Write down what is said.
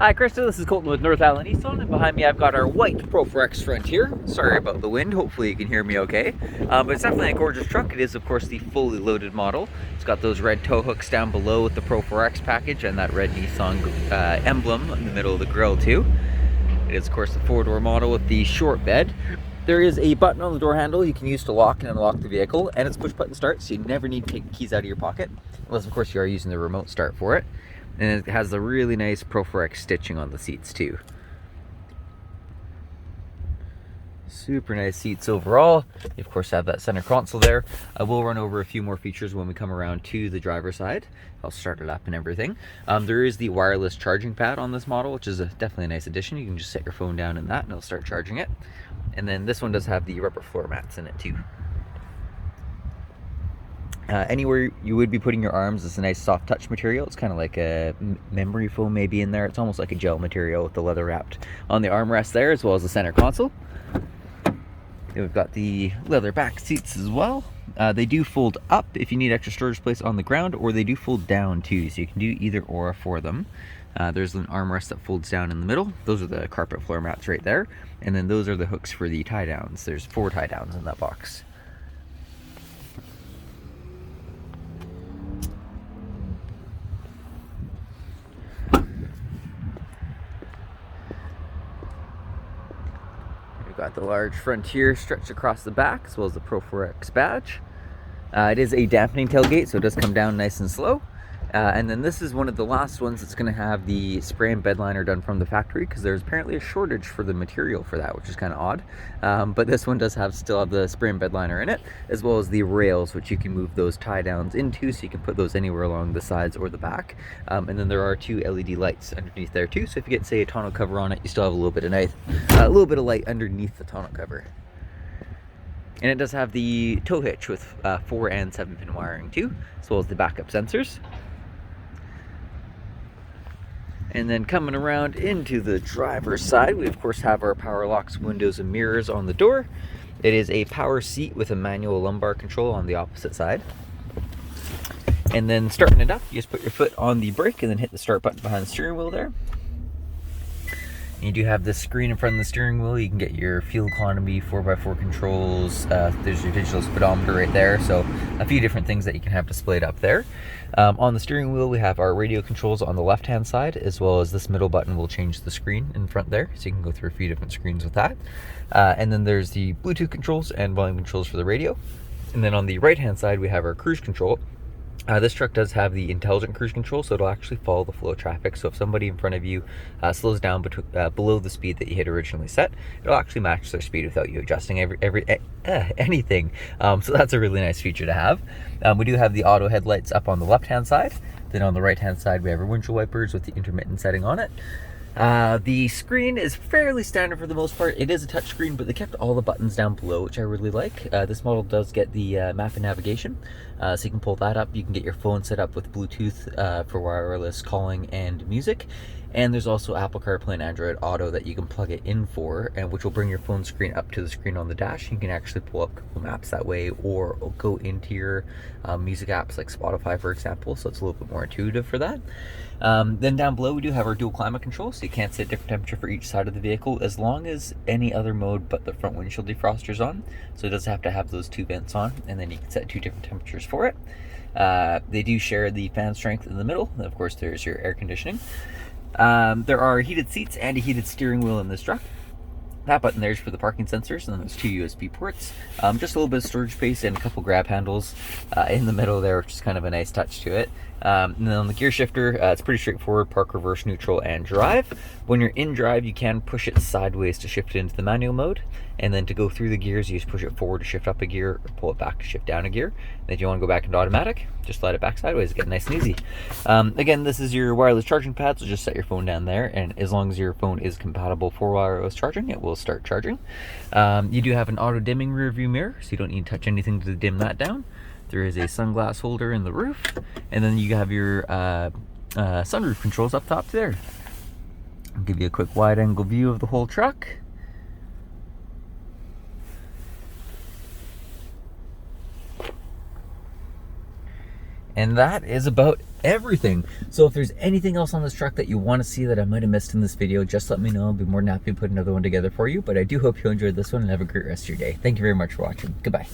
Hi Krista, this is Colton with North Island Nissan, and behind me I've got our white Pro-4x Frontier. Sorry about the wind, hopefully you can hear me okay. But it's definitely a gorgeous truck. It is of course the fully loaded model. It's got those red tow hooks down below with the Pro-4x package and that red Nissan emblem in the middle of the grille too. It is of course the 4-door model with the short bed. There is a button on the door handle you can use to lock and unlock the vehicle, and it's push button start, so you never need to take the keys out of your pocket, unless of course you are using the remote start for it. And it has the really nice Pro-4x stitching on the seats too. Super nice seats overall. You of course have that center console there. I will run over a few more features when we come around to the driver's side. I'll start it up and everything. There is the wireless charging pad on this model, which is definitely a nice addition. You can just set your phone down in that and it'll start charging it. And then this one does have the rubber floor mats in it too. Anywhere you would be putting your arms is a nice soft touch material. It's kind of like a memory foam maybe in there. It's almost like a gel material with the leather wrapped on the armrest there, as well as the center console. We've got the leather back seats as well. They do fold up if you need extra storage space on the ground, or they do fold down too, so you can do either or for them. There's an armrest that folds down in the middle. Those are the carpet floor mats right there. And then those are the hooks for the tie downs. There's 4 tie downs in that box. We've got the large Frontier stretched across the back, as well as the Pro-4x badge. It is a dampening tailgate, so it does come down nice and slow. And then this is one of the last ones that's going to have the spray and bed liner done from the factory, because there's apparently a shortage for the material for that, which is kind of odd. But this one does still have the spray and bed liner in it, as well as the rails, which you can move those tie downs into, so you can put those anywhere along the sides or the back. And then there are 2 LED lights underneath there too, so if you get, say, a tonneau cover on it, you still have a little bit of light underneath the tonneau cover. And it does have the tow hitch with 4 and 7-pin wiring too, as well as the backup sensors. And then coming around into the driver's side, we of course have our power locks, windows, and mirrors on the door. It is a power seat with a manual lumbar control on the opposite side. And then starting it up, you just put your foot on the brake and then hit the start button behind the steering wheel there. You do have this screen in front of the steering wheel. You can get your fuel economy, 4x4 controls. There's your digital speedometer right there. So a few different things that you can have displayed up there. On the steering wheel, we have our radio controls on the left-hand side, as well as this middle button will change the screen in front there. So you can go through a few different screens with that. And then there's the Bluetooth controls and volume controls for the radio. And then on the right-hand side, we have our cruise control. This truck does have the intelligent cruise control, so it'll actually follow the flow of traffic. So if somebody in front of you slows down below the speed that you had originally set, it'll actually match their speed without you adjusting anything. So that's a really nice feature to have. We do have the auto headlights up on the left-hand side. Then on the right-hand side, we have our windshield wipers with the intermittent setting on it. The screen is fairly standard for the most part. It is a touch screen, but they kept all the buttons down below, which I really like. This model does get the map and navigation, so you can pull that up. You can get your phone set up with Bluetooth for wireless calling and music. And there's also Apple CarPlay and Android Auto that you can plug it in for, and which will bring your phone screen up to the screen on the dash. You can actually pull up Google Maps that way, or go into your music apps like Spotify, for example. So it's a little bit more intuitive for that. Then down below, we do have our dual climate control, so you can set different temperature for each side of the vehicle, as long as any other mode but the front windshield defroster is on. So it does have to have those 2 vents on, and then you can set 2 different temperatures for it. They do share the fan strength in the middle, and of course there's your air conditioning. There are heated seats and a heated steering wheel in this truck. That button there is for the parking sensors, and then there's 2 USB ports. Just a little bit of storage space and a couple grab handles in the middle there, which is kind of a nice touch to it. And then on the gear shifter, it's pretty straightforward: park, reverse, neutral, and drive. When you're in drive, you can push it sideways to shift it into the manual mode. And then to go through the gears, you just push it forward to shift up a gear, or pull it back to shift down a gear. And if you want to go back into automatic, just slide it back sideways, get nice and easy. Again, this is your wireless charging pad, so just set your phone down there, and as long as your phone is compatible for wireless charging, it will start charging. You do have an auto dimming rear view mirror, so you don't need to touch anything to dim that down. There is a sunglass holder in the roof, and then you have your sunroof controls up top there. I'll give you a quick wide angle view of the whole truck. And that is about everything. So if there's anything else on this truck that you want to see that I might have missed in this video, just let me know. I'll be more than happy to put another one together for you. But I do hope you enjoyed this one and have a great rest of your day. Thank you very much for watching. Goodbye.